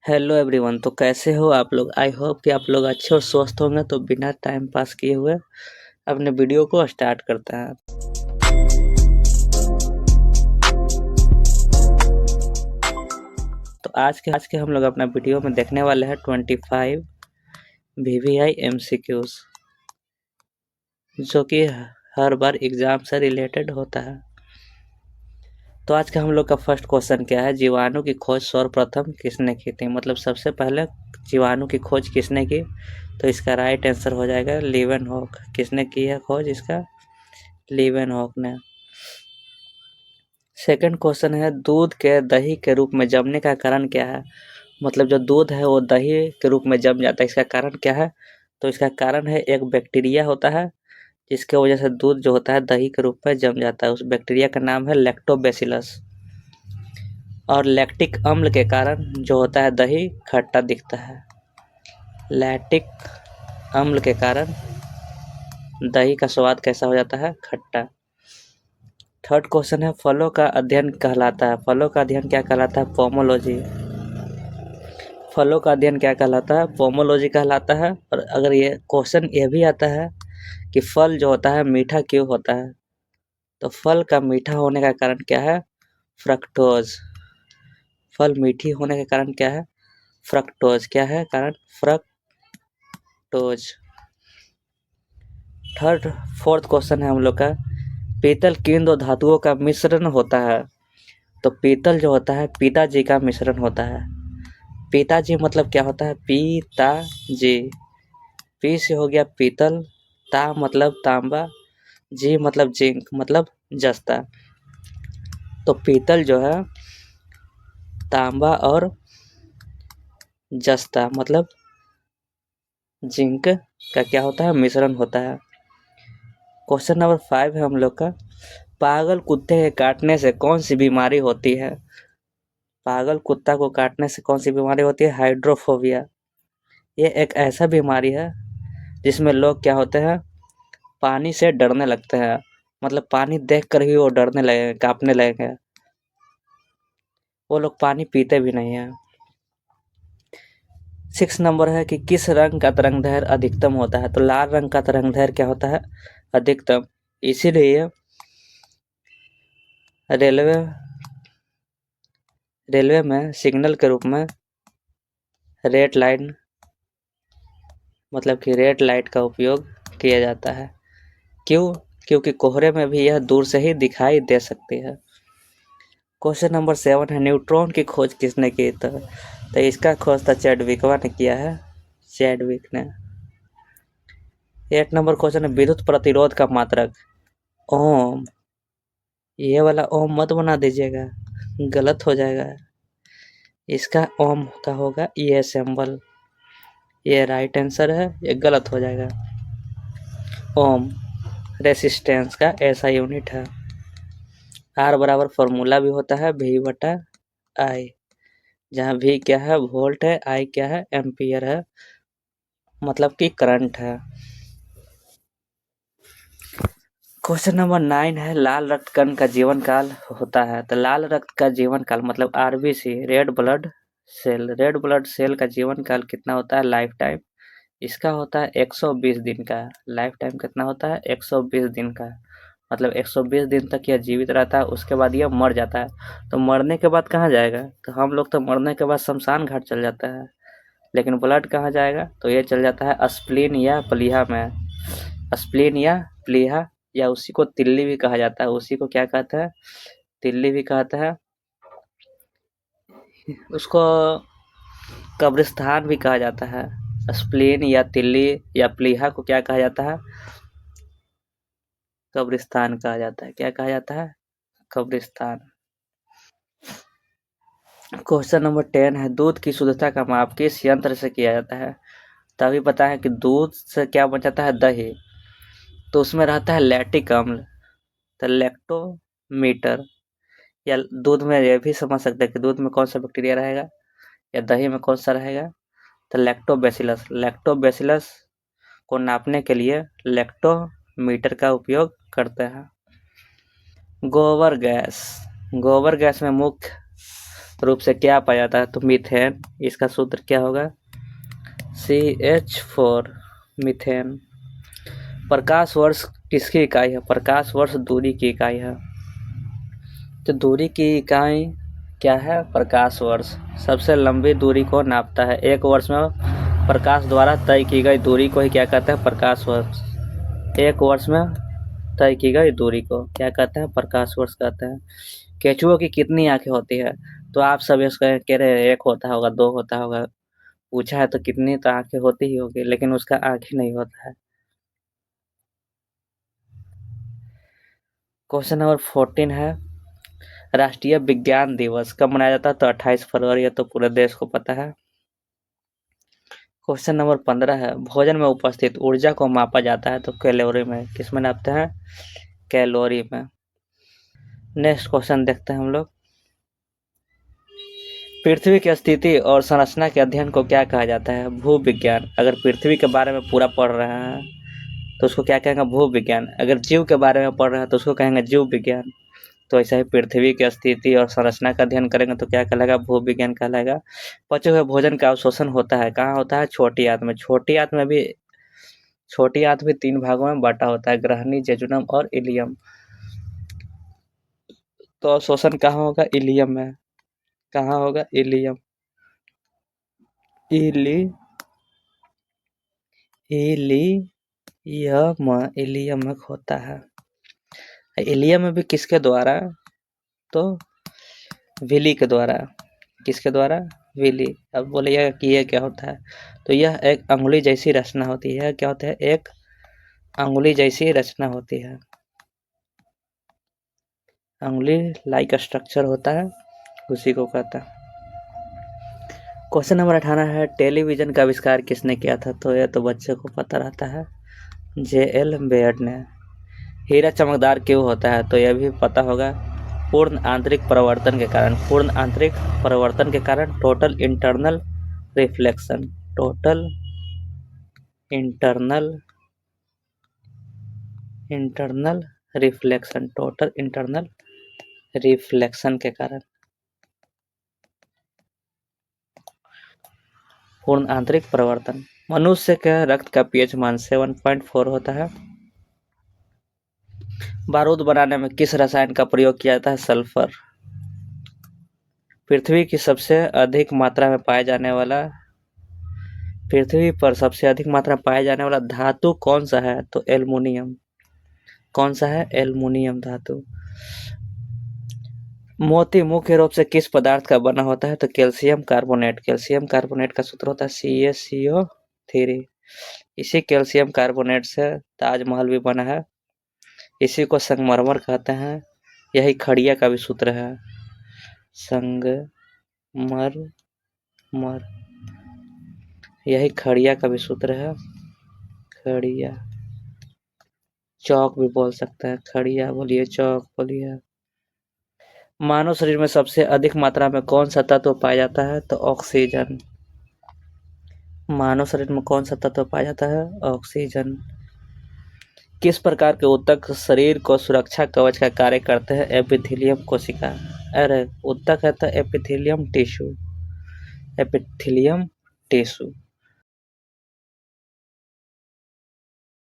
Hello everyone. तो कैसे हो आप लोग? आई होप कि आप लोग अच्छे और स्वस्थ होंगे। तो बिना टाइम पास किए हुए अपने वीडियो को स्टार्ट करते हैं। तो आज के हम लोग अपना वीडियो में देखने वाले हैं 25 VVI MCQs, जो कि हर बार एग्जाम से रिलेटेड होता है। तो आज का हम लोग का फर्स्ट क्वेश्चन क्या है? जीवाणु की खोज सर्वप्रथम किसने की थी? मतलब सबसे पहले जीवाणु की खोज किसने की? तो इसका राइट आंसर हो जाएगा लीवेनहॉक। किसने की है खोज इसका? लीवेनहॉक ने। सेकंड क्वेश्चन है, दूध के दही के रूप में जमने का कारण क्या है? मतलब जो दूध है वो दही के रूप में जम जाता है, इसका कारण क्या है? तो इसका कारण है एक बैक्टीरिया होता है जिसके वजह से दूध जो होता है दही के रूप में जम जाता है। उस बैक्टीरिया का नाम है लैक्टोबैसिलस। और लैक्टिक अम्ल के कारण जो होता है दही खट्टा दिखता है। लैक्टिक अम्ल के कारण दही का स्वाद कैसा हो जाता है? खट्टा। थर्ड क्वेश्चन है, फलों का अध्ययन कहलाता है। फलों का अध्ययन क्या कहलाता है? पोमोलॉजी। फलों का अध्ययन क्या कहलाता है? पोमोलॉजी कहलाता है। और अगर ये क्वेश्चन ये भी आता है कि फल जो होता है मीठा क्यों होता है, तो फल का मीठा होने का कारण क्या है? फ्रक्टोज। फल मीठी होने का कारण क्या है? फ्रक्टोज। क्या है कारण? फ्रक्टोज। फोर्थ क्वेश्चन है हम लोग का, पीतल किन दो धातुओं का मिश्रण होता है? तो पीतल जो होता है पिताजी का मिश्रण होता है। पिताजी मतलब क्या होता है? पिताजी। पी से हो गया पीतल, ता मतलब तांबा, जी मतलब जिंक मतलब जस्ता। तो पीतल जो है तांबा और जस्ता मतलब जिंक का क्या होता है? मिश्रण होता है। क्वेश्चन नंबर 5 है हम लोग का, पागल कुत्ते के काटने से कौन सी बीमारी होती है? पागल कुत्ता को काटने से कौन सी बीमारी होती है? हाइड्रोफोबिया। ये एक ऐसा बीमारी है जिसमें लोग क्या होते हैं? पानी से डरने लगते हैं। मतलब पानी देख कर ही वो डरने लगेंगे, कांपने लगेंगे। वो लोग पानी पीते भी नहीं है। 6 नंबर है कि किस रंग का तरंगदैर्घ्य अधिकतम होता है? तो लाल रंग का तरंगदैर्घ्य क्या होता है? अधिकतम। इसीलिए रेलवे रेलवे में सिग्नल के रूप में रेड लाइन मतलब कि रेड लाइट का उपयोग किया जाता है। क्यों? क्योंकि कोहरे में भी यह दूर से ही दिखाई दे सकती है। क्वेश्चन नंबर 7 है, न्यूट्रॉन की खोज किसने की? तो इसका खोज तो चैडविकवा ने किया है। चैडविक ने। 8 नंबर क्वेश्चन है, विद्युत प्रतिरोध का मात्रक। ओम। ये वाला ओम मत बना दीजिएगा, गलत हो जाएगा। इसका ओम का होगा ये सिंबल। ये राइट आंसर है, ये गलत हो जाएगा। ओम रेसिस्टेंस का ऐसा यूनिट है। आर बराबर फॉर्मूला भी होता है V बटा I, जहाँ V क्या है? वोल्ट है, I क्या है? एम्पियर है, मतलब कि करंट है। क्वेश्चन नंबर 9 है, लाल रक्त कण का जीवन काल होता है। तो लाल रक्त का जीवन काल मतलब RBC, red blood cell. Red blood cell का जीवन काल कितना होता है? Life time. इसका होता है 120 दिन का। लाइफ टाइम कितना होता है? 120 दिन का। मतलब 120 दिन तक यह जीवित रहता है, उसके बाद यह मर जाता है। तो मरने के बाद कहाँ जाएगा? तो हम लोग तो मरने के बाद शमशान घाट चल जाता है, लेकिन ब्लड कहाँ जाएगा? तो ये चल जाता है स्प्लीन या प्लीहा में। स्प्लीन या प्लीहा, या उसी को तिल्ली भी कहा जाता है। उसी को क्या कहता है? तिल्ली भी कहता है। उसको कब्रिस्तान भी कहा जाता है। स्प्लीन या तिल्ली या प्लीहा को क्या कहा जाता है? कब्रिस्तान कहा जाता है। क्या कहा जाता है? कब्रिस्तान। क्वेश्चन नंबर 10 है, दूध की शुद्धता का माप किस यंत्र से किया जाता है? तभी पता है कि दूध से क्या बन जाता है? दही। तो उसमें रहता है लैक्टिक अम्ल, तो लैक्टोमीटर। या दूध में ये भी समझ सकते हैं कि दूध में कौन सा बैक्टीरिया रहेगा या दही में कौन सा रहेगा? तो लैक्टोबैसिलस। लैक्टोबैसिलस को नापने के लिए लैक्टोमीटर का उपयोग करते हैं। गोबर गैस। गोबर गैस में मुख्य रूप से क्या पाया जाता है, तो मीथेन। इसका सूत्र क्या होगा, CH4 मीथेन। प्रकाश वर्ष किसकी इकाई है, प्रकाश वर्ष दूरी की इकाई है। तो दूरी की इकाई क्या है, प्रकाश वर्ष। सबसे लंबी दूरी को नापता है। एक वर्ष में प्रकाश द्वारा तय की गई दूरी को ही क्या कहते हैं, प्रकाश वर्ष। एक वर्ष में तय की गई दूरी को क्या कहते हैं, प्रकाश वर्ष कहते हैं। केचुओं की कितनी आंखें होती है, तो आप सब इसका कह रहे हैं एक होता होगा, दो होता होगा। पूछा है तो कितनी तो आंखें होती ही होगी, लेकिन उसका आंख ही नहीं होता है। क्वेश्चन नंबर 14 है, राष्ट्रीय विज्ञान दिवस कब मनाया जाता है, तो 28 फरवरी है, तो पूरे देश को पता है। क्वेश्चन नंबर 15 है, भोजन में उपस्थित ऊर्जा को मापा जाता है, तो कैलोरी में। किस में नापते हैं, कैलोरी में। नेक्स्ट क्वेश्चन देखते हैं हम लोग। पृथ्वी की स्थिति और संरचना के अध्ययन को क्या कहा जाता है, भूविज्ञान। अगर पृथ्वी के बारे में पूरा पढ़ रहे हैं तो उसको क्या कहेंगे, भूविज्ञान। अगर जीव के बारे में पढ़ रहे हैं तो उसको कहेंगे जीव विज्ञान। तो ऐसा ही पृथ्वी की स्थिति और संरचना का अध्ययन करेंगे तो क्या कहलाएगा, भूविज्ञान कहलाएगा। पचे हुए भोजन का अवशोषण होता है, कहाँ होता है, छोटी आंत में। छोटी आंत भी 3 भागों में बांटा होता है, ग्रहणी, जेजुनम और इलियम। तो अवशोषण कहाँ होगा, इलियम में। कहाँ होगा, इलियम। इलियम में होता है। इलियम में भी किसके द्वारा, तो विली के द्वारा। किसके द्वारा, विली। अब बोलिएगा कि यह क्या होता है, तो यह एक अंगुली जैसी रचना होती है। क्या होता है, एक अंगुली जैसी रचना होती है। अंगुली लाइक स्ट्रक्चर होता है, उसी को कहता है। क्वेश्चन नंबर 18 है, टेलीविजन का आविष्कार किसने किया था, तो यह तो बच्चे को पता रहता है, JL बेयर्ड ने। हीरा चमकदार क्यों होता है, तो यह भी पता होगा, पूर्ण आंतरिक परिवर्तन के कारण। पूर्ण आंतरिक परिवर्तन के कारण, total internal reflection. Total internal reflection. Total internal reflection के कारण। पूर्ण आंतरिक परिवर्तन। मनुष्य के रक्त का pH मान 7.4 होता है। बारूद बनाने में किस रसायन का प्रयोग किया जाता है, सल्फर। पृथ्वी की सबसे अधिक मात्रा में पाए जाने वाला, पृथ्वी पर सबसे अधिक मात्रा में पाया जाने वाला धातु कौन सा है, तो एल्युमिनियम। कौन सा है, एल्युमिनियम धातु। मोती मुख्य रूप से किस पदार्थ का बना होता है, तो कैल्शियम कार्बोनेट। कैल्शियम कार्बोनेट का सूत्र होता है CaCO3। इसी कैल्शियम कार्बोनेट से ताजमहल भी बना है। इसी को संगमरमर कहते हैं। यही खड़िया का भी सूत्र है, संगमरमर। यही खड़िया का भी सूत्र है, खड़िया। चौक भी बोल सकते हैं, खड़िया बोलिए, चौक बोलिए। मानव शरीर में सबसे अधिक मात्रा में कौन सा तत्व पाया जाता है, तो ऑक्सीजन। मानव शरीर में कौन सा तत्व पाया जाता है, ऑक्सीजन। किस प्रकार के ऊतक शरीर को सुरक्षा कवच का कार्य करते हैं, एपिथेलियम कोशिका। अरे ऊतक है तो एपिथेलियम टिश्यू। Epithelium tissue.